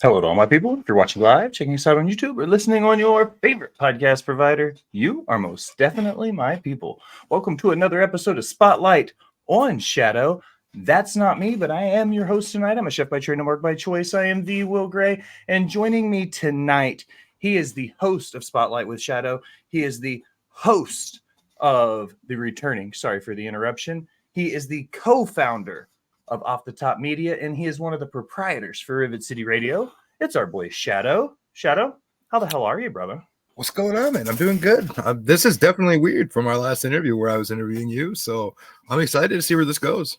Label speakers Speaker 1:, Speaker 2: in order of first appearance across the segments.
Speaker 1: Hello to all my people. If you're watching live, checking us out on YouTube, or listening on your favorite podcast provider, you are most definitely my people. Welcome to another episode of Spotlight on Shadow. That's not me, but I am your host tonight. I'm a chef by trade and work by choice. I am the Will Gray, and joining me tonight, he is the host of Spotlight with Shadow. He is the host of the returning, sorry for the interruption. He is the co-founder of Off the Top Media, and he is one of the proprietors for Rivet City Radio. It's our boy Shadow. Shadow, how the hell are you, brother?
Speaker 2: What's going on, man? I'm doing good. This is definitely weird from our last interview where I was interviewing you, so I'm excited to see where this goes.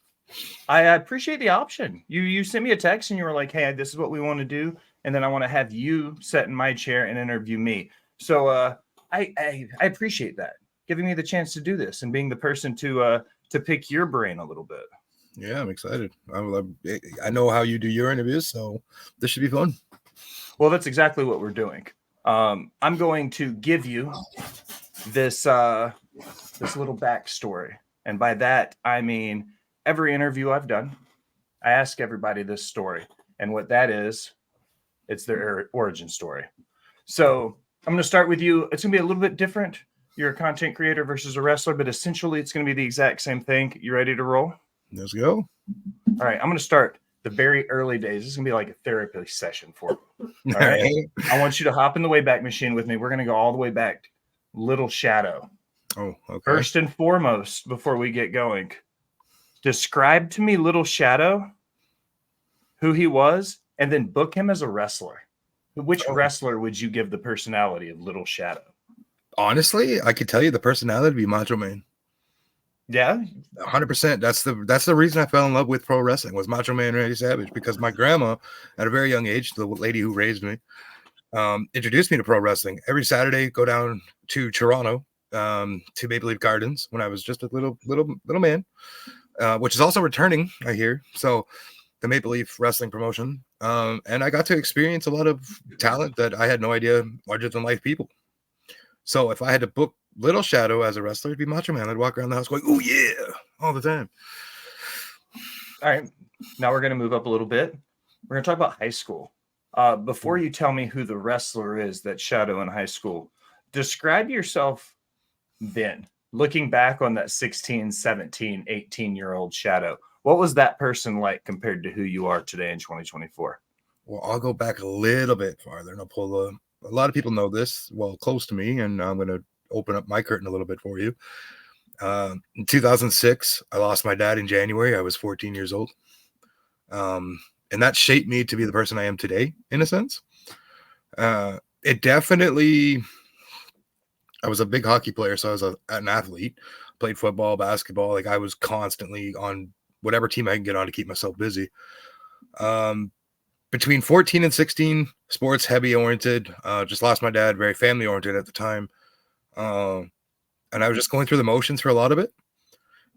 Speaker 1: I appreciate the option. You sent me a text and you were like, "Hey, this is what we want to do," and then I want to have you sit in my chair and interview me. So I appreciate that, giving me the chance to do this and being the person to pick your brain a little bit.
Speaker 2: Yeah, I'm excited. I know how you do your interviews, so this should be fun.
Speaker 1: Well, that's exactly what we're doing. I'm going to give you this little backstory, and by that I mean every interview I've done, I ask everybody this story, and what that is, it's their origin story. So I'm going to start with you. It's going to be a little bit different. You're a content creator versus a wrestler, but essentially it's going to be the exact same thing. You ready to roll?
Speaker 2: Let's go.
Speaker 1: All right, I'm going to start the very early days. This is going to be like a therapy session for you. All right. I want you to hop in the Wayback Machine with me. We're going to go all the way back to Little Shadow.
Speaker 2: Oh, okay.
Speaker 1: First and foremost, before we get going, describe to me Little Shadow, who he was, and then book him as a wrestler. Which wrestler would you give the personality of Little Shadow?
Speaker 2: Honestly, I could tell you the personality would be Macho Man.
Speaker 1: Yeah,
Speaker 2: 100%. That's the reason I fell in love with pro wrestling was Macho Man Randy Savage, because my grandma, at a very young age, the lady who raised me, introduced me to pro wrestling. Every Saturday, go down to Toronto, to Maple Leaf Gardens when I was just a little man, which is also returning, I hear. So the Maple Leaf Wrestling promotion, and I got to experience a lot of talent that I had no idea larger than life people. So if I had to book Little Shadow as a wrestler, it'd be Macho Man. I'd walk around the house going, "Oh yeah," all the time.
Speaker 1: All right. Now we're going to move up a little bit. We're going to talk about high school. Before you tell me who the wrestler is that Shadow in high school, describe yourself then, looking back on that 16, 17, 18-year-old Shadow. What was that person like compared to who you are today in 2024?
Speaker 2: Well, I'll go back a little bit farther and I'll pull a lot of people know this, well, close to me, and I'm going to open up my curtain a little bit for you. In 2006, I lost my dad in January. I was 14 years old. And that shaped me to be the person I am today, in a sense. It definitely, I was a big hockey player, so I was an athlete, played football, basketball. Like, I was constantly on whatever team I can get on to keep myself busy. Between 14 and 16, sports heavy oriented, just lost my dad, very family oriented at the time. And I was just going through the motions for a lot of it.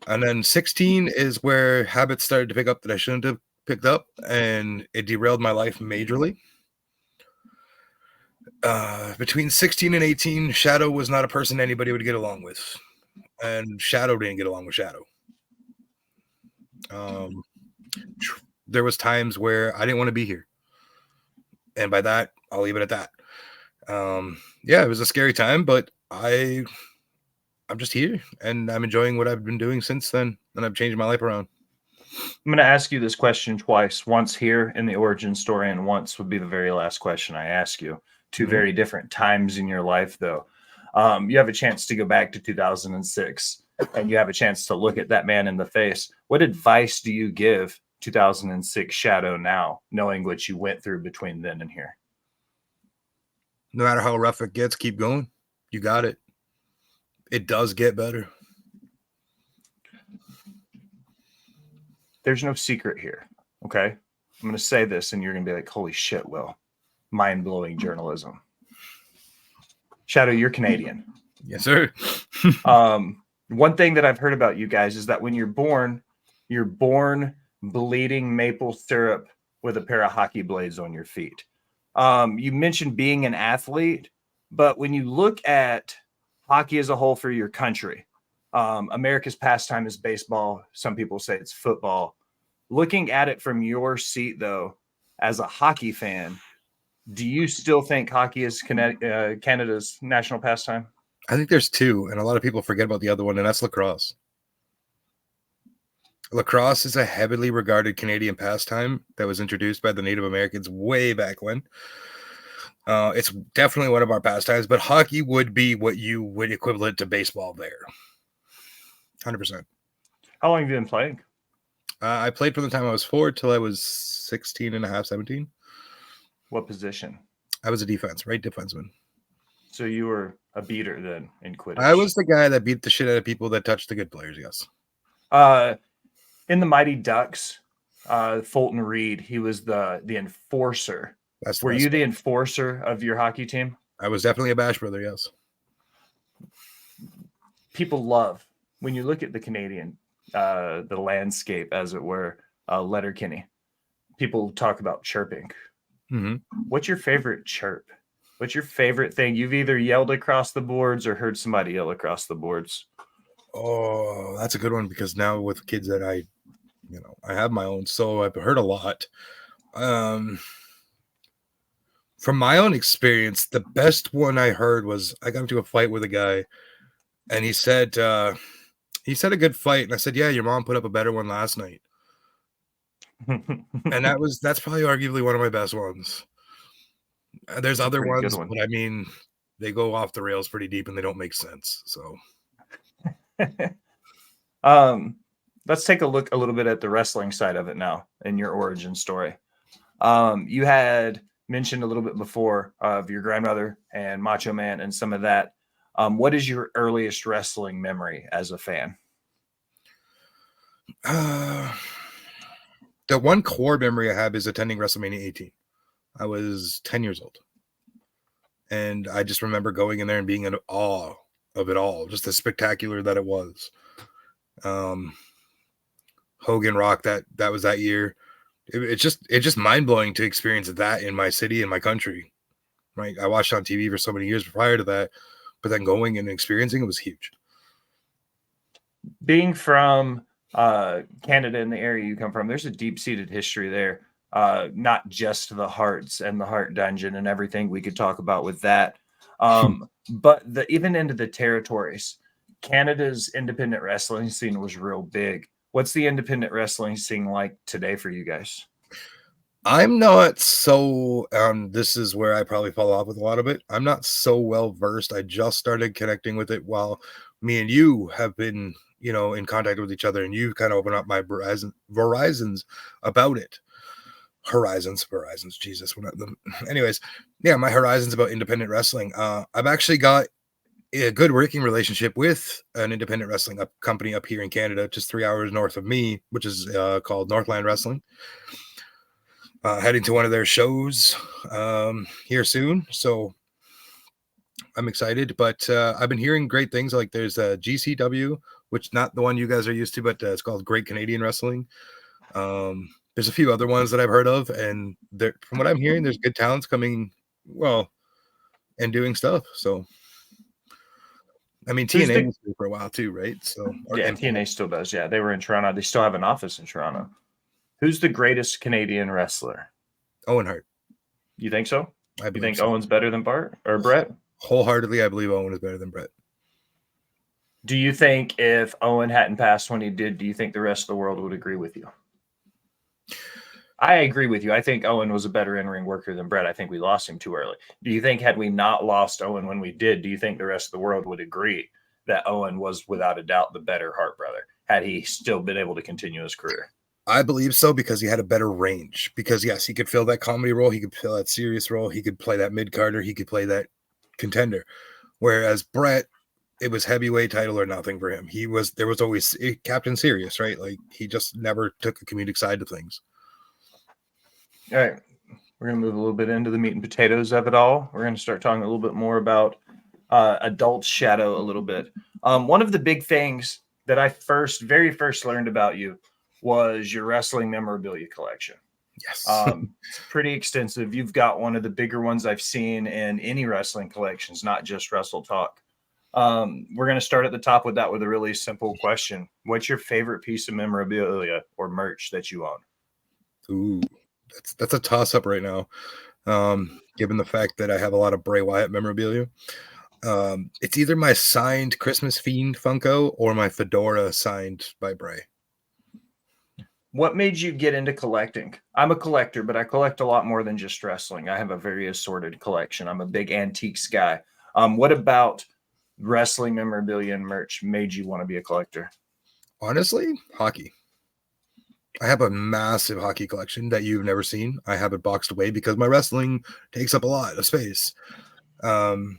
Speaker 2: And then 16 is where habits started to pick up that I shouldn't have picked up, and it derailed my life majorly. Between 16 and 18, Shadow was not a person anybody would get along with. And Shadow didn't get along with Shadow. There was times where I didn't want to be here. And by that, I'll leave it at that. Yeah, it was a scary time, but I'm just here, and I'm enjoying what I've been doing since then, and I've changed my life around.
Speaker 1: I'm going to ask you this question twice, once here in the origin story, and once would be the very last question I ask you. Two very different times in your life, though. You have a chance to go back to 2006, and you have a chance to look at that man in the face. What advice do you give 2006 Shadow now, knowing what you went through between then and here?
Speaker 2: No matter how rough it gets, keep going. You got it. It does get better.
Speaker 1: There's no secret here, okay? I'm going to say this, and you're going to be like, holy shit, Will. Mind-blowing journalism. Shadow, you're Canadian.
Speaker 2: Yes, sir.
Speaker 1: One thing that I've heard about you guys is that when you're born bleeding maple syrup with a pair of hockey blades on your feet. You mentioned being an athlete, but when you look at hockey as a whole for your country, America's pastime is baseball. Some people say it's football. Looking at it from your seat, though, as a hockey fan, Do you still think hockey is Canada's national pastime?
Speaker 2: I think there's two, and a lot of people forget about the other one, and that's lacrosse. Lacrosse is a heavily regarded Canadian pastime that was introduced by the Native Americans way back when. It's definitely one of our pastimes, but hockey would be what you would equivalent to baseball there. 100%.
Speaker 1: How long have you been playing?
Speaker 2: I played from the time I was 4 till I was 16 and a half, 17.
Speaker 1: What position?
Speaker 2: I was a right defenseman.
Speaker 1: So you were a beater then in Quidditch.
Speaker 2: I was the guy that beat the shit out of people that touched the good players, yes.
Speaker 1: In the Mighty Ducks, Fulton Reed, he was the enforcer. Were you the enforcer of your hockey team?
Speaker 2: I was definitely a Bash brother, yes.
Speaker 1: People love, when you look at the Canadian, the landscape, as it were, Letterkenny, people talk about chirping.
Speaker 2: Mm-hmm.
Speaker 1: What's your favorite chirp? What's your favorite thing? You've either yelled across the boards or heard somebody yell across the boards.
Speaker 2: Oh, that's a good one, because now with kids that I have my own, so I've heard a lot. From my own experience, the best one I heard was I got into a fight with a guy, and he said a good fight, and I said, yeah, your mom put up a better one last night. And that's probably arguably one of my best ones. There's other ones, but I mean, they go off the rails pretty deep and they don't make sense. So
Speaker 1: let's take a look a little bit at the wrestling side of it now in your origin story. You had mentioned a little bit before of your grandmother and Macho Man and some of that. What is your earliest wrestling memory as a fan?
Speaker 2: The one core memory I have is attending WrestleMania 18. I was 10 years old. And I just remember going in there and being in awe of it all, just the spectacular that it was. Hogan Rock, that was that year. It's just mind-blowing to experience that in my city, in my country. Right? I watched on TV for so many years prior to that, but then going and experiencing it was huge.
Speaker 1: Being from Canada and the area you come from, there's a deep-seated history there. Not just the Hearts and the Heart Dungeon and everything we could talk about with that. But even into the territories, Canada's independent wrestling scene was real big. What's the independent wrestling scene like today for you guys?
Speaker 2: I'm not so, this is where I probably fall off with a lot of it. I'm not so well versed. I just started connecting with it while me and you have been, in contact with each other, and you've kind of opened up my horizons about it. Horizons, Jesus. Anyways, yeah, my horizons about independent wrestling. I've actually got a good working relationship with an independent wrestling company up here in Canada, just 3 hours north of me, which is called Northland Wrestling. Heading to one of their shows here soon, so I'm excited. But I've been hearing great things. Like there's a GCW, which not the one you guys are used to, but it's called Great Canadian Wrestling. There's a few other ones that I've heard of, and from what I'm hearing, there's good talents coming, and doing stuff. So, I mean, TNA was there for a while too, right? So
Speaker 1: yeah, TNA still does. Yeah, they were in Toronto. They still have an office in Toronto. Who's the greatest Canadian wrestler?
Speaker 2: Owen Hart.
Speaker 1: You think so?
Speaker 2: You
Speaker 1: think so. Owen's better than Bart or Brett?
Speaker 2: Wholeheartedly, I believe Owen is better than Brett.
Speaker 1: Do you think if Owen hadn't passed when he did, do you think the rest of the world would agree with you? I agree with you. I think Owen was a better in-ring worker than Brett. I think we lost him too early. Do you think had we not lost Owen when we did, do you think the rest of the world would agree that Owen was without a doubt the better Hart brother had he still been able to continue his career?
Speaker 2: I believe so, because he had a better range. Because, yes, he could fill that comedy role. He could fill that serious role. He could play that mid-carder. He could play that contender. Whereas Brett, it was heavyweight title or nothing for him. There was always Captain Serious, right? Like, he just never took a comedic side to things.
Speaker 1: All right. We're going to move a little bit into the meat and potatoes of it all. We're going to start talking a little bit more about Adult Shadow a little bit. One of the big things that I very first learned about you was your wrestling memorabilia collection.
Speaker 2: Yes.
Speaker 1: It's pretty extensive. You've got one of the bigger ones I've seen in any wrestling collections, not just Wrestle Talk. We're going to start at the top with that with a really simple question. What's your favorite piece of memorabilia or merch that you own?
Speaker 2: Ooh, that's a toss-up right now. Given the fact that I have a lot of Bray Wyatt memorabilia. It's either my signed Christmas Fiend Funko or my fedora signed by Bray.
Speaker 1: What made you get into collecting? I'm a collector, but I collect a lot more than just wrestling. I have a very assorted collection. I'm a big antiques guy. What about wrestling memorabilia and merch made you want to be a collector?
Speaker 2: Honestly, hockey. I have a massive hockey collection that you've never seen. I have it boxed away because my wrestling takes up a lot of space. And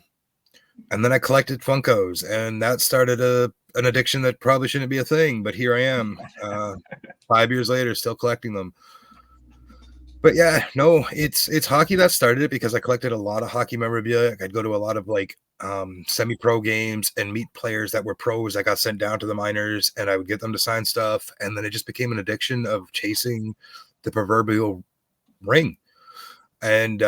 Speaker 2: then I collected Funkos, and that started an addiction that probably shouldn't be a thing. But here I am, 5 years later, still collecting them. But yeah, no, it's hockey that started it because I collected a lot of hockey memorabilia. I'd go to a lot of like semi-pro games and meet players that were pros. I got sent down to the minors, and I would get them to sign stuff, and then it just became an addiction of chasing the proverbial ring. And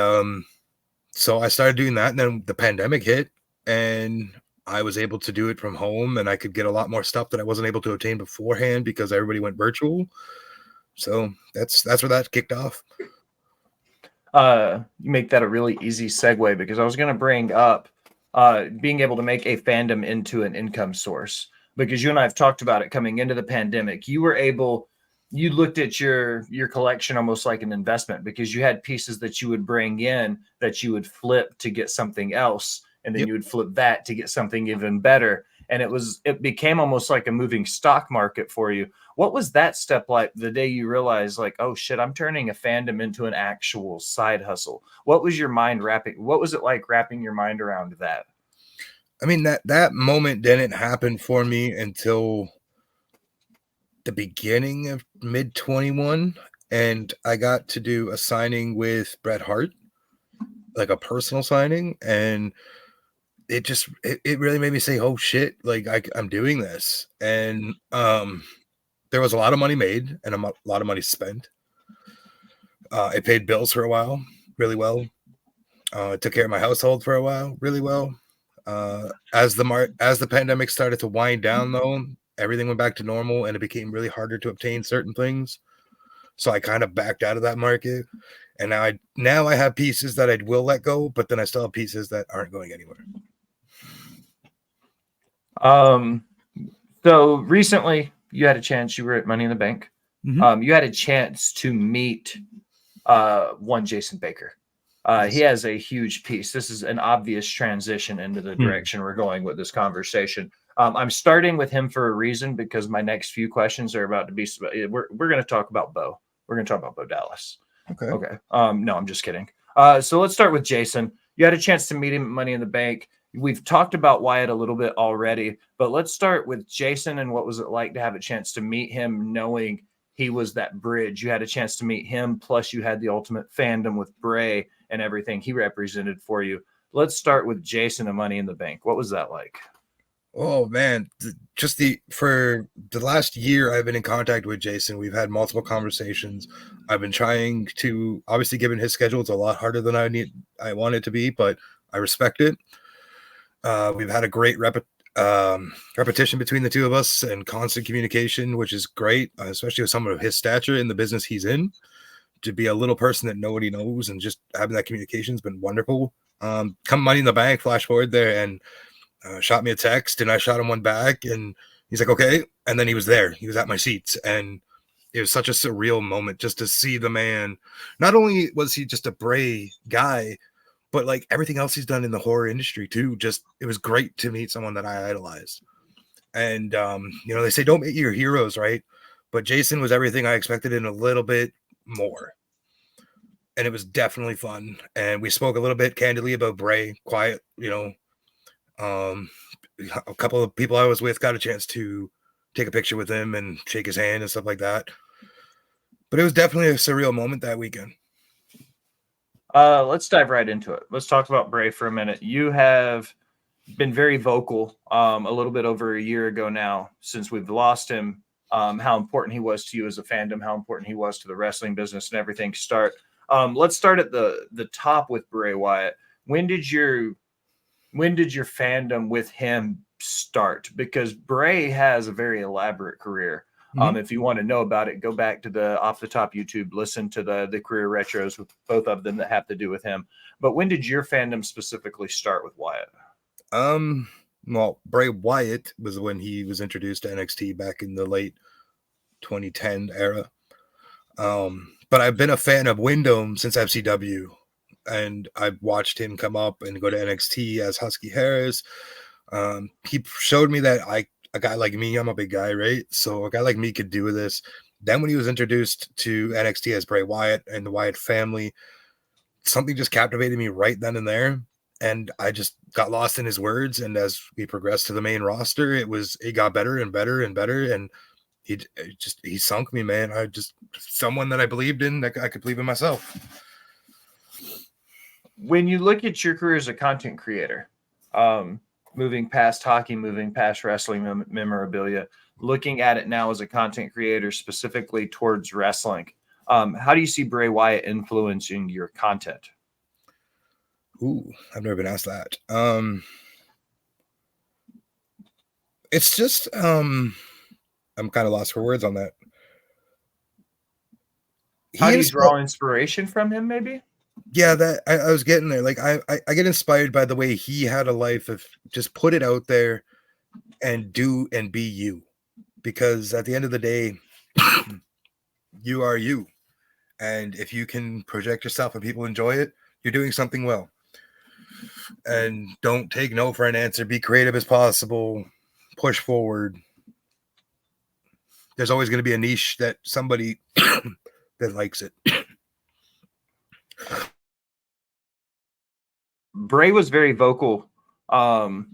Speaker 2: so I started doing that, and then the pandemic hit, and I was able to do it from home, and I could get a lot more stuff that I wasn't able to obtain beforehand because everybody went virtual. So that's where that kicked off.
Speaker 1: You make that a really easy segue because I was going to bring up being able to make a fandom into an income source, because you and I have talked about it coming into the pandemic. You looked at your collection almost like an investment, because you had pieces that you would bring in that you would flip to get something else, and then
Speaker 2: Yep.
Speaker 1: you would flip that to get something even better. And it became almost like a moving stock market for you. What was that step like the day you realized, like, oh shit, I'm turning a fandom into an actual side hustle? What was your mind what was it like wrapping your mind around that?
Speaker 2: I mean, that moment didn't happen for me until the beginning of mid 21, and I got to do a signing with Bret Hart, like a personal signing, and it really made me say, oh shit, like I'm doing this. And there was a lot of money made and a lot of money spent. It paid bills for a while really well. It took care of my household for a while really well. As the pandemic started to wind down, though, everything went back to normal, and it became really harder to obtain certain things. So I kind of backed out of that market, and now I have pieces that I will let go, but then I still have pieces that aren't going anywhere.
Speaker 1: So recently you had a chance, you were at Money in the Bank.
Speaker 2: Mhm.
Speaker 1: You had a chance to meet one Jason Baker. He
Speaker 2: Yes.
Speaker 1: has a huge piece. This is an obvious transition into the direction we're going with this conversation. I'm starting with him for a reason, because my next few questions are about to be. We're going to talk about Bo. We're going to talk about Bo Dallas.
Speaker 2: Okay.
Speaker 1: Okay. No, I'm just kidding. So let's start with Jason. You had a chance to meet him at Money in the Bank. We've talked about Wyatt a little bit already, but let's start with Jason. And what was it like to have a chance to meet him, knowing he was that bridge? You had a chance to meet him, plus you had the ultimate fandom with Bray and everything he represented for you. Let's start with Jason and Money in the Bank. What was that like?
Speaker 2: Oh man, for the last year I've been in contact with Jason. We've had multiple conversations. I've been trying to, obviously, given his schedule, it's a lot harder than I want it to be, but I respect it. We've had a great repetition between the two of us and constant communication, which is great, especially with someone of his stature in the business he's in. To be a little person that nobody knows and just having that communication has been wonderful. Come Money in the Bank, flash forward there, and shot me a text, and I shot him one back, and he's like, okay. And then he was there. He was at my seats, and it was such a surreal moment just to see the man. Not only was he just a Bray guy, but like everything else he's done in the horror industry too. Just, it was great to meet someone that I idolized. And they say don't meet your heroes, right? But Jason was everything I expected and a little bit more. And it was definitely fun. And we spoke a little bit candidly about Bray, quiet, a couple of people I was with got a chance to take a picture with him and shake his hand and stuff like that. But it was definitely a surreal moment that weekend.
Speaker 1: Let's dive right into it. Let's talk about Bray for a minute. You have been very vocal a little bit over a year ago now, since we've lost him, how important he was to you as a fandom, how important he was to the wrestling business and everything. Let's start at the top with Bray Wyatt. When did your fandom with him start? Because Bray has a very elaborate career.
Speaker 2: Mhm.
Speaker 1: If you want to know about it, go back to the Off the Top YouTube, listen to the career retros with both of them that have to do with him. But when did your fandom specifically start with Wyatt?
Speaker 2: Um, well, Bray Wyatt was when he was introduced to NXT back in the late 2010 era. But I've been a fan of Wyndham since FCW, and I've watched him come up and go to NXT as Husky Harris. He showed me that a guy like me, I'm a big guy, right? So a guy like me could do this. Then when he was introduced to NXT as Bray Wyatt and the Wyatt family, something just captivated me right then and there. And I just got lost in his words. And as we progressed to the main roster, it got better and better and better. And he sunk me, man. I just someone that I believed in, that I could believe in myself.
Speaker 1: When you look at your career as a content creator, moving past hockey, moving past wrestling memorabilia, looking at it now as a content creator specifically towards wrestling, how do you see Bray Wyatt influencing your content?
Speaker 2: Ooh, I've never been asked that. It's just I'm kind of lost for words on that.
Speaker 1: How do you draw inspiration from him, maybe?
Speaker 2: Yeah, that I was getting there. Like I get inspired by the way he had a life of just put it out there and do and be you. Because at the end of the day, you are you. And if you can project yourself and people enjoy it, you're doing something well. And don't take no for an answer. Be creative as possible. Push forward. There's always going to be a niche that somebody that likes it.
Speaker 1: Bray was very vocal on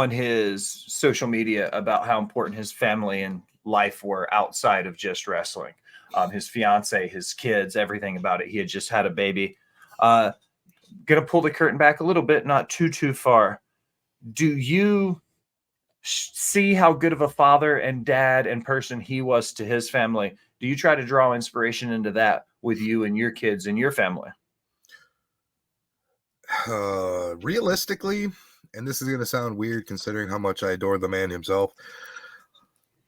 Speaker 1: his social media about how important his family and life were outside of just wrestling. His fiance, his kids, everything about it. He had just had a baby. Gonna pull the curtain back a little bit, not too far. Do you see how good of a father and dad and person he was to his family? Do you try to draw inspiration into that with you and your kids and your family?
Speaker 2: Realistically, and this is going to sound weird considering how much I adore the man himself,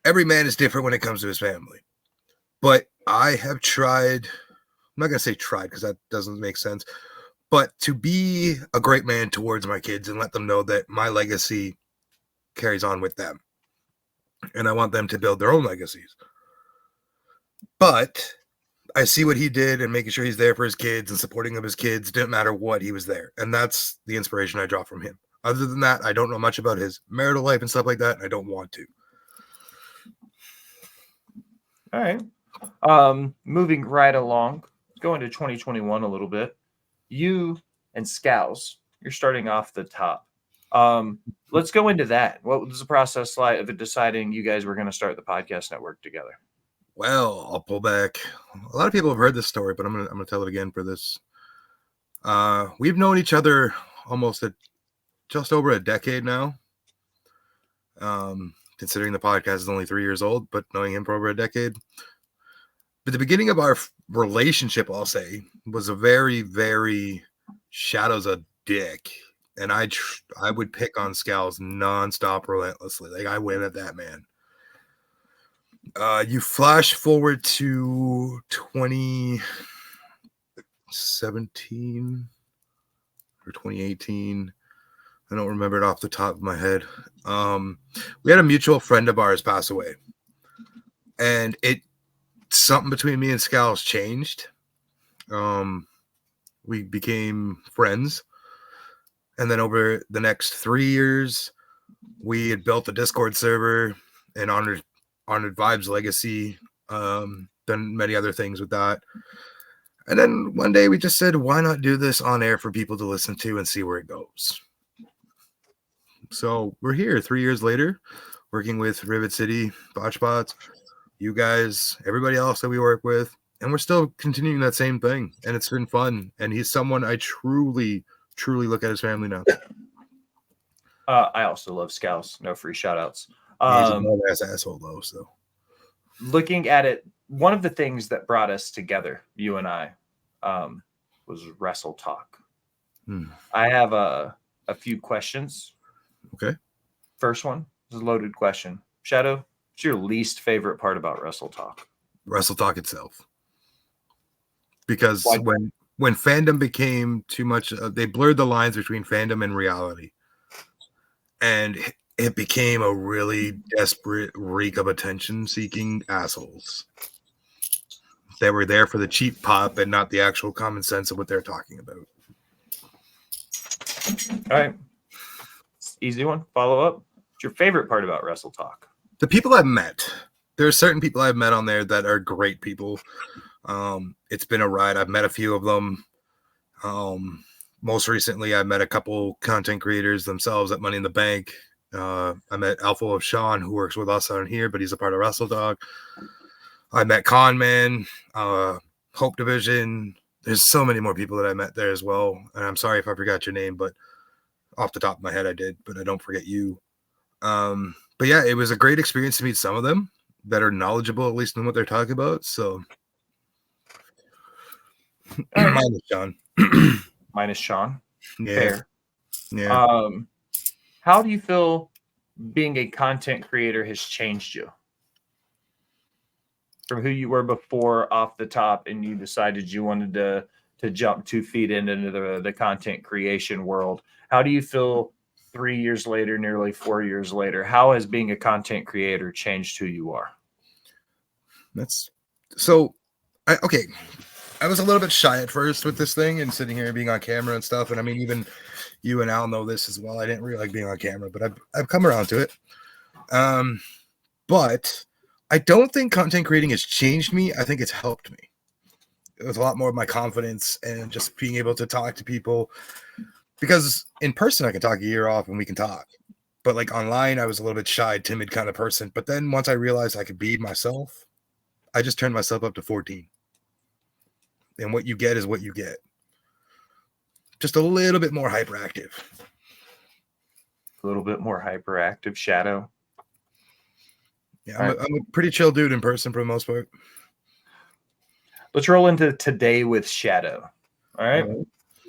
Speaker 2: every man is different when it comes to his family. But I have tried, I'm not going to say tried because that doesn't make sense, but to be a great man towards my kids and let them know that my legacy carries on with them. And I want them to build their own legacies. But I see what he did and making sure he's there for his kids and supporting of his kids. Didn't matter what, he was there. And that's the inspiration I draw from him. Other than that, I don't know much about his marital life and stuff like that. And I don't want to.
Speaker 1: All right. Moving right along, going to 2021 a little bit. You and Scows, you're starting off the top. Let's go into that. What was the process like of deciding you guys were going to start the podcast network together?
Speaker 2: Well, I'll pull back. A lot of people have heard this story, but I'm gonna tell it again for this. We've known each other almost just over a decade now. Considering the podcast is only 3 years old, but knowing him for over a decade. But the beginning of our relationship, I'll say, was a very, very shadows of dick. And I would pick on Scowls nonstop, relentlessly. Like I win at that, man. You flash forward to 2017 or 2018. I don't remember it off the top of my head. We had a mutual friend of ours pass away, and something between me and Scowls changed. We became friends, and then over the next 3 years, we had built a Discord server and honored Vibes legacy, done many other things with that. And then one day we just said, why not do this on air for people to listen to and see where it goes? So we're here 3 years later, working with Rivet City, Botchbots, you guys, everybody else that we work with, and we're still continuing that same thing. And it's been fun. And he's someone I truly, truly look at his family now.
Speaker 1: I also love Scouts. No free shout outs.
Speaker 2: He's a bad-ass asshole, though. So,
Speaker 1: looking at it, one of the things that brought us together, you and I, was Wrestle Talk. I have a few questions.
Speaker 2: Okay.
Speaker 1: First one is a loaded question. Shadow, What's your least favorite part about Wrestle Talk?
Speaker 2: Wrestle Talk itself. Because
Speaker 1: Why?
Speaker 2: when fandom became too much, they blurred the lines between fandom and reality. And it became a really desperate reek of attention-seeking assholes. They were there for the cheap pop and not the actual common sense of what they're talking about.
Speaker 1: All right. Easy one. Follow up. What's your favorite part about Wrestle Talk?
Speaker 2: The people I've met. There are certain people I've met on there that are great people. It's been a ride. I've met a few of them. Most recently, I met a couple content creators themselves at Money in the Bank. I met Alpha of Sean, who works with us on here, but he's a part of Wrestle Dog. I met Conman, Hope Division. There's so many more people that I met there as well. And I'm sorry if I forgot your name, but off the top of my head, I did, but I don't forget you. But yeah, it was a great experience to meet some of them that are knowledgeable, at least in what they're talking about. So minus Sean.
Speaker 1: Minus Sean.
Speaker 2: Yeah.
Speaker 1: Fair.
Speaker 2: Yeah.
Speaker 1: How do you feel being a content creator has changed you from who you were before off the top, and you decided you wanted to jump 2 feet into the content creation world? How do you feel 3 years later, nearly 4 years later? How has being a content creator changed who you are?
Speaker 2: That's so. Okay. I was a little bit shy at first with this thing and sitting here and being on camera and stuff. And I mean, even you and Al know this as well. I didn't really like being on camera, but I've come around to it. But I don't think content creating has changed me. I think it's helped me. It was a lot more of my confidence and just being able to talk to people, because in person I can talk a year off and we can talk. But like online, I was a little bit shy, timid kind of person. But then once I realized I could be myself, I just turned myself up to 14. And what you get is what you get. Just a little bit more hyperactive.
Speaker 1: A little bit more hyperactive. Shadow.
Speaker 2: Yeah, I'm a pretty chill dude in person for the most part.
Speaker 1: Let's roll into today with Shadow. All right.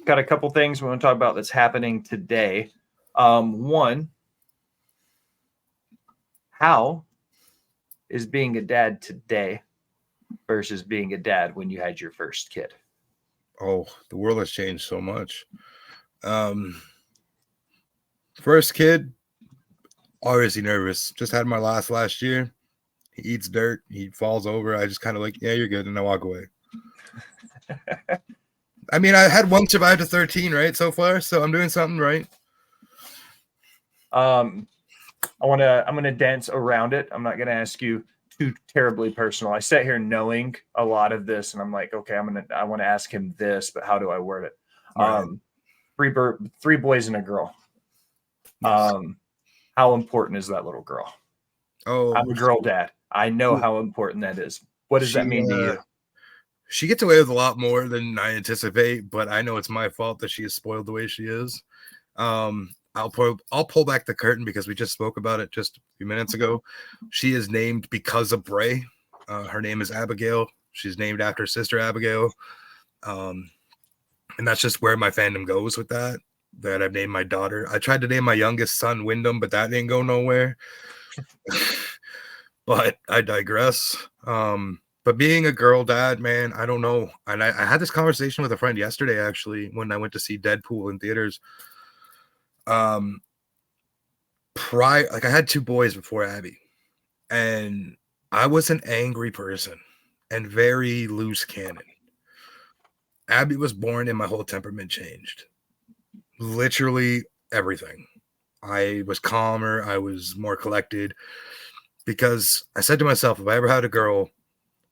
Speaker 1: Got a couple things we want to talk about that's happening today. One, how is being a dad today versus being a dad when you had your first kid?
Speaker 2: Oh, the world has changed so much. First kid, obviously nervous. Just had my last year. He eats dirt. He falls over. I just kind of like, yeah, you're good. And I walk away. I mean, I had one survive to 13, right, so far. So I'm doing something right.
Speaker 1: I'm gonna dance around it. I'm not gonna ask you too terribly personal. I sat here knowing a lot of this, and I'm like, okay, I want to ask him this, but how do I word it?
Speaker 2: Right.
Speaker 1: Three boys and a girl.
Speaker 2: Yes.
Speaker 1: How important is that little girl?
Speaker 2: Oh,
Speaker 1: I'm a girl dad. I know how important that is. What does that mean to you?
Speaker 2: She gets away with a lot more than I anticipate, but I know it's my fault that she is spoiled the way she is. I'll pull back the curtain because we just spoke about it just a few minutes ago. She is named because of Bray. Her name is Abigail. She's named after Sister Abigail. And that's just where my fandom goes with that I've named my daughter. I tried to name my youngest son Wyndham, but that didn't go nowhere. But I digress. But being a girl dad, man, I don't know. And I had this conversation with a friend yesterday, actually, when I went to see Deadpool in theaters. I had 2 boys before Abby, and I was an angry person and very loose cannon. Abby was born and my whole temperament changed. Literally everything. I was calmer. I was more collected because I said to myself, if I ever had a girl,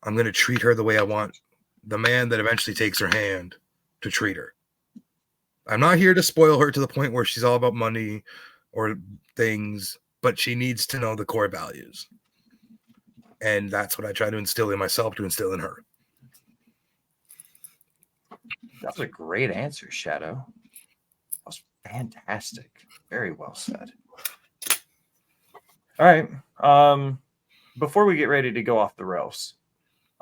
Speaker 2: I'm going to treat her the way I want the man that eventually takes her hand to treat her. I'm not here to spoil her to the point where she's all about money or things, but she needs to know the core values. And that's what I try to instill in myself to instill in her.
Speaker 1: That was a great answer, Shadow. That was fantastic. Very well said. All right. Before we get ready to go off the rails,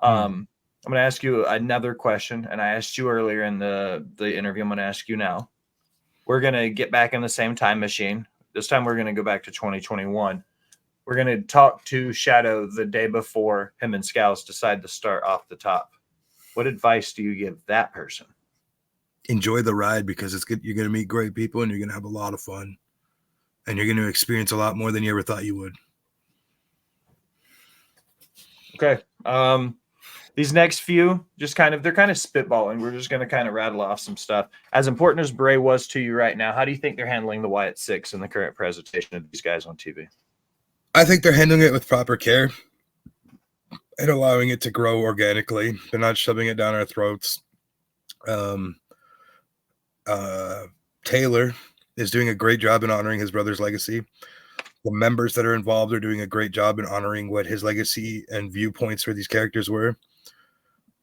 Speaker 1: I'm going to ask you another question, and I asked you earlier in the interview. I'm going to ask you now. We're going to get back in the same time machine. This time we're going to go back to 2021. We're going to talk to Shadow the day before him and Scouse decide to start off the top. What advice do you give that person?
Speaker 2: Enjoy the ride because it's good. You're going to meet great people and you're going to have a lot of fun. And you're going to experience a lot more than you ever thought you would.
Speaker 1: Okay. These next few, they're kind of spitballing. We're just going to kind of rattle off some stuff. As important as Bray was to you right now, how do you think they're handling the Wyatt Six in the current presentation of these guys on TV?
Speaker 2: I think they're handling it with proper care and allowing it to grow organically. They're not shoving it down our throats. Taylor is doing a great job in honoring his brother's legacy. The members that are involved are doing a great job in honoring what his legacy and viewpoints for these characters were.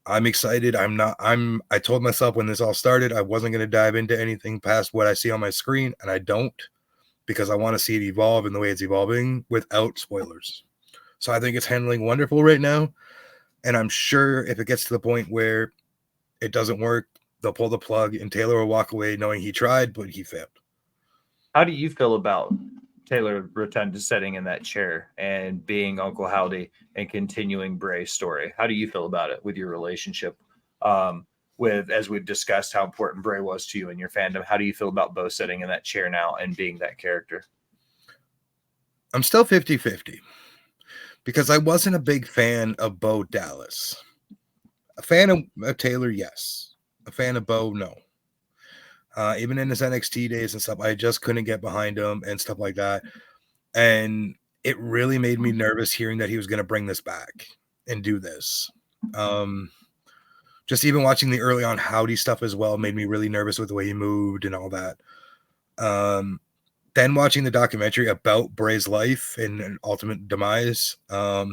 Speaker 2: I'm excited. I told myself when this all started, I wasn't going to dive into anything past what I see on my screen, and I don't, because I want to see it evolve in the way it's evolving without spoilers. So I think it's handling wonderful right now. And I'm sure if it gets to the point where it doesn't work, they'll pull the plug and Taylor will walk away knowing he tried, but he failed.
Speaker 1: How do you feel about Taylor Rotunda sitting in that chair and being Uncle Howdy and continuing Bray's story? How do you feel about it with your relationship with, as we've discussed, how important Bray was to you and your fandom? How do you feel about Bo sitting in that chair now and being that character?
Speaker 2: I'm still 50-50 because I wasn't a big fan of Bo Dallas. A fan of Taylor, yes. A fan of Bo, no. Even in his NXT days and stuff, I just couldn't get behind him and stuff like that. And it really made me nervous hearing that he was going to bring this back and do this. Just even watching the early on Howdy stuff as well made me really nervous with the way he moved and all that. Then watching the documentary about Bray's life and ultimate demise, a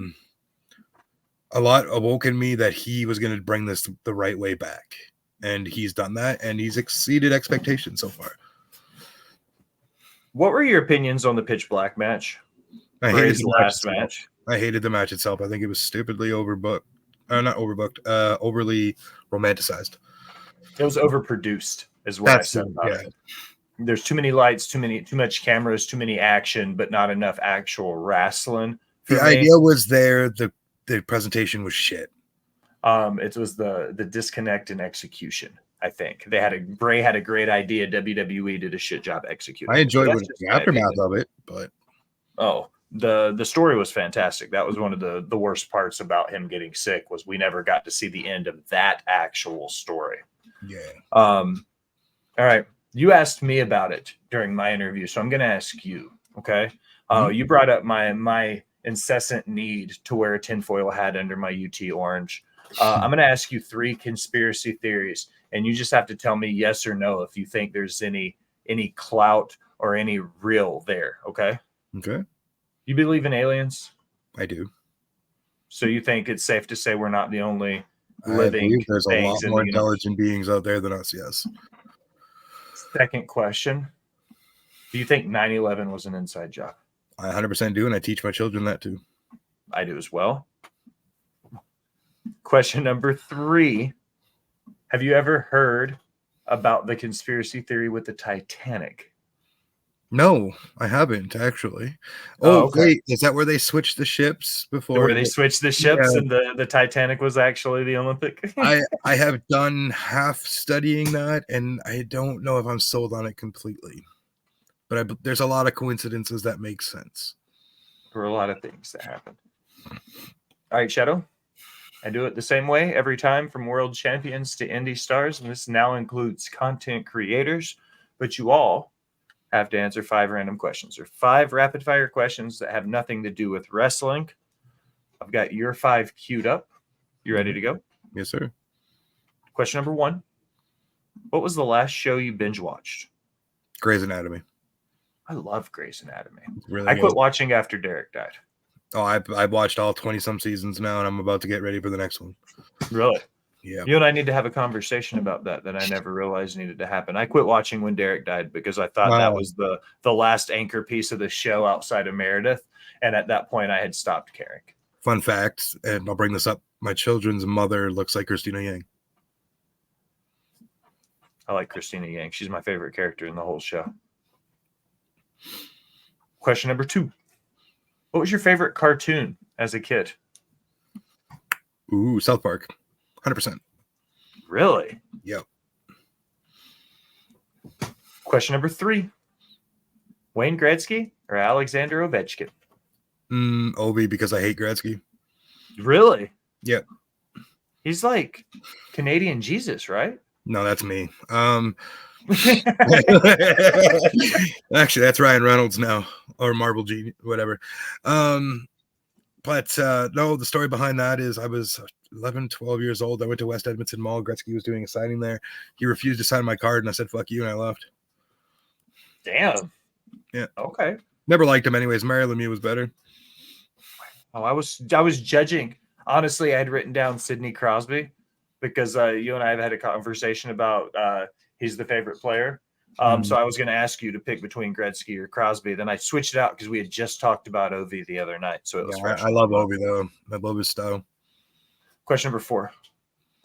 Speaker 2: lot awoke in me that he was going to bring this the right way back. And he's done that, and he's exceeded expectations so far.
Speaker 1: What were your opinions on the Pitch Black match?
Speaker 2: I hated the
Speaker 1: last match.
Speaker 2: I hated the match itself. I think it was stupidly overbooked. Not overbooked. Overly romanticized.
Speaker 1: It was overproduced, is what I said about it. There's too many lights, too much cameras, too many action, but not enough actual wrestling.
Speaker 2: The idea was there. The presentation was shit.
Speaker 1: It was the disconnect in execution. I think Bray had a great idea. WWE did a shit job executing.
Speaker 2: I enjoyed the aftermath of it, but
Speaker 1: the story was fantastic. That was one of the worst parts about him getting sick was we never got to see the end of that actual story.
Speaker 2: Yeah.
Speaker 1: All right. You asked me about it during my interview, so I'm going to ask you. Okay. You brought up my incessant need to wear a tinfoil hat under my UT orange. I'm going to ask you 3 conspiracy theories, and you just have to tell me yes or no if you think there's any clout or any real there. Okay.
Speaker 2: Okay.
Speaker 1: You believe in aliens?
Speaker 2: I do.
Speaker 1: So you think it's safe to say we're not the only living
Speaker 2: there's a lot more intelligent beings out there than us? Yes.
Speaker 1: Second question. Do you think 9/11 was an inside job?
Speaker 2: I 100% do, and I teach my children that too.
Speaker 1: I do as well. Question number 3. Have you ever heard about the conspiracy theory with the Titanic?
Speaker 2: No, I haven't actually.
Speaker 1: Okay.
Speaker 2: Wait, is that where they switched the ships before?
Speaker 1: Where they switched the ships and the Titanic was actually the Olympic?
Speaker 2: I have done half studying that, and I don't know if I'm sold on it completely. But there's a lot of coincidences that make sense.
Speaker 1: There were a lot of things that happened. All right, Shadow. I do it the same way every time, from world champions to indie stars, and this now includes content creators, but you all have to answer 5 random questions or 5 rapid fire questions that have nothing to do with wrestling. I've got your 5 queued up. You ready to go?
Speaker 2: Yes, sir.
Speaker 1: Question number 1. What was the last show you binge watched?
Speaker 2: Grey's Anatomy.
Speaker 1: I love Grey's Anatomy.
Speaker 2: Really
Speaker 1: I quit watching after Derek died.
Speaker 2: Oh, I've watched all 20-some seasons now, and I'm about to get ready for the next one.
Speaker 1: Really?
Speaker 2: Yeah.
Speaker 1: You and I need to have a conversation about that I never realized needed to happen. I quit watching when Derek died because I thought that was the last anchor piece of the show outside of Meredith. And at that point, I had stopped caring.
Speaker 2: Fun fact, and I'll bring this up. My children's mother looks like Christina Yang.
Speaker 1: I like Christina Yang. She's my favorite character in the whole show. Question number 2. What was your favorite cartoon as a kid?
Speaker 2: Ooh, South Park. 100%.
Speaker 1: Really?
Speaker 2: Yep.
Speaker 1: Question number 3. Wayne Gretzky or Alexander Ovechkin?
Speaker 2: Ovi, because I hate Gretzky.
Speaker 1: Really?
Speaker 2: Yep.
Speaker 1: He's like Canadian Jesus, right?
Speaker 2: No, that's me. Actually, that's Ryan Reynolds now, or Marvel G, whatever. But no, the story behind that is I was 11, 12 years old. I went to West Edmonton Mall. Gretzky was doing a signing there. He refused to sign my card, and I said, fuck you, and I left.
Speaker 1: Damn.
Speaker 2: Yeah.
Speaker 1: Okay.
Speaker 2: Never liked him anyways. Mario Lemieux was better.
Speaker 1: Oh, I was judging. Honestly, I had written down Sidney Crosby because you and I have had a conversation about he's the favorite player. So I was going to ask you to pick between Gretzky or Crosby. Then I switched it out because we had just talked about Ovi the other night. So it was fresh.
Speaker 2: I love Ovi, though. I love his style.
Speaker 1: Question number 4.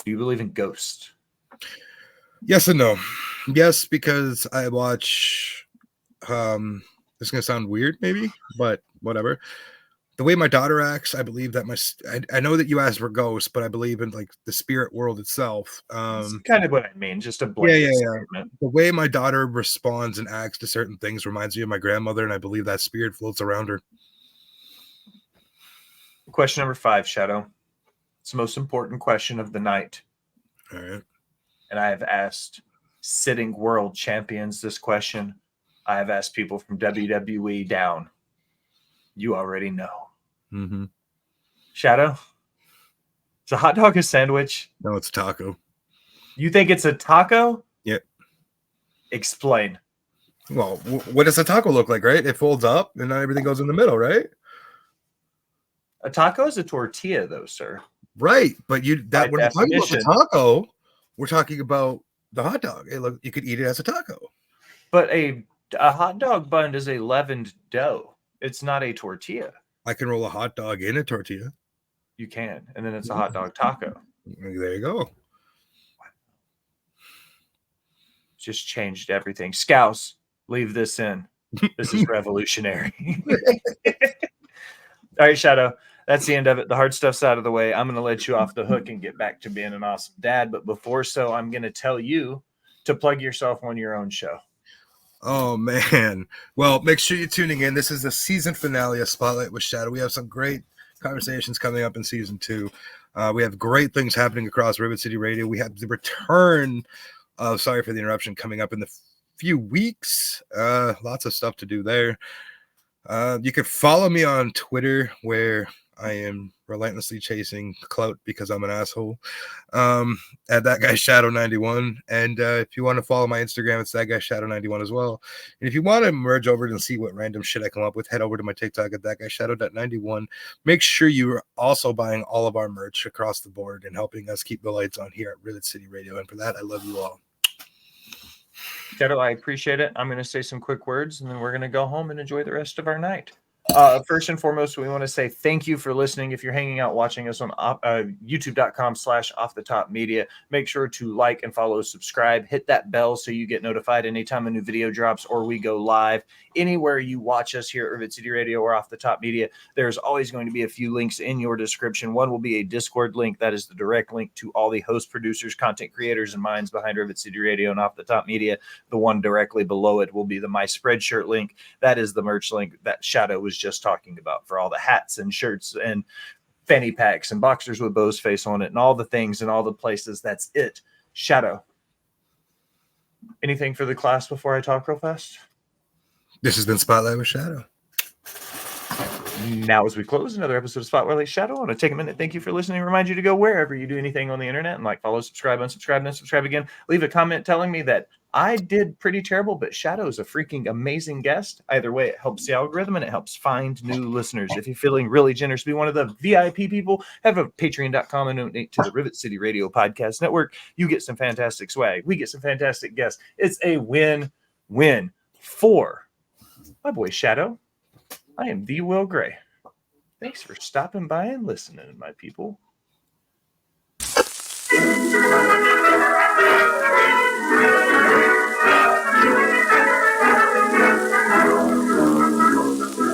Speaker 1: Do you believe in ghosts?
Speaker 2: Yes and no. Yes, because I watch this is going to sound weird maybe, but whatever. The way my daughter acts, I believe that I know that you asked for ghosts, but I believe in like the spirit world itself.
Speaker 1: That's kind of what I mean, just a blanket statement.
Speaker 2: The way my daughter responds and acts to certain things reminds me of my grandmother, and I believe that spirit floats around her.
Speaker 1: Question number 5, Shadow. It's the most important question of the night.
Speaker 2: All right.
Speaker 1: And I have asked sitting world champions this question. I have asked people from WWE down. You already know.
Speaker 2: Mm-hmm.
Speaker 1: Shadow? Is a hot dog a sandwich?
Speaker 2: No, it's a taco.
Speaker 1: You think it's a taco?
Speaker 2: Yep.
Speaker 1: Explain.
Speaker 2: Well, what does a taco look like, right? It folds up and not everything goes in the middle, right?
Speaker 1: A taco is a tortilla, though, sir.
Speaker 2: Right, but when we're talking about the taco, we're talking about the hot dog. Hey, look, you could eat it as a taco.
Speaker 1: But a hot dog bun is a leavened dough. It's not a tortilla.
Speaker 2: I can roll a hot dog in a tortilla.
Speaker 1: You can, and then it's a hot dog taco.
Speaker 2: There you go.
Speaker 1: Just changed everything. Scouse, leave this in. This is revolutionary. All right, Shadow. That's the end of it. The hard stuff's out of the way. I'm going to let you off the hook and get back to being an awesome dad. But before so, I'm going to tell you to plug yourself on your own show.
Speaker 2: Oh, man. Well, make sure you're tuning in. This is the season finale of Spotlight with Shadow. We have some great conversations coming up in season 2. We have great things happening across Rivet City Radio. We have the return of Sorry for the Interruption coming up in the few weeks. Lots of stuff to do there. You can follow me on Twitter, where I am relentlessly chasing clout because I'm an asshole. At that guy Shadow 91, and if you want to follow my Instagram, it's that guy Shadow 91 as well. And if you want to merge over and see what random shit I come up with, head over to my TikTok at that guy Shadow.91. Make sure you're also buying all of our merch across the board and helping us keep the lights on here at Rivet City Radio. And for that, I love you all.
Speaker 1: Shadow, I appreciate it. I'm going to say some quick words, and then we're going to go home and enjoy the rest of our night. First and foremost, we want to say thank you for listening. If you're hanging out watching us on youtube.com/offtetopmedia, make sure to like and follow, subscribe, hit that bell so you get notified anytime a new video drops or we go live. Anywhere you watch us here at Rivet City Radio or Off the Top Media, there's always going to be a few links in your description. One will be a Discord link. That is the direct link to all the host producers, content creators, and minds behind Rivet City Radio and Off the Top Media. The one directly below it will be the My Spreadshirt link. That is the merch link that Shadow was just talking about for all the hats and shirts and fanny packs and boxers with Bo's face on it and all the things and all the places. That's it. Shadow, anything for the class before I talk real fast?
Speaker 2: This has been Spotlight with Shadow.
Speaker 1: Now, as we close another episode of Spotlight with Shadow, I want to take a minute. Thank you for listening. Remind you to go wherever you do anything on the internet and like, follow, subscribe, unsubscribe, and unsubscribe again. Leave a comment telling me that I did pretty terrible, but Shadow is a freaking amazing guest. Either way, it helps the algorithm and it helps find new listeners. If you're feeling really generous, be one of the VIP people, have a patreon.com and donate to the Rivet City Radio Podcast Network. You get some fantastic swag. We get some fantastic guests. It's a win-win for my boy Shadow. I am the Will Gray. Thanks for stopping by and listening, my people.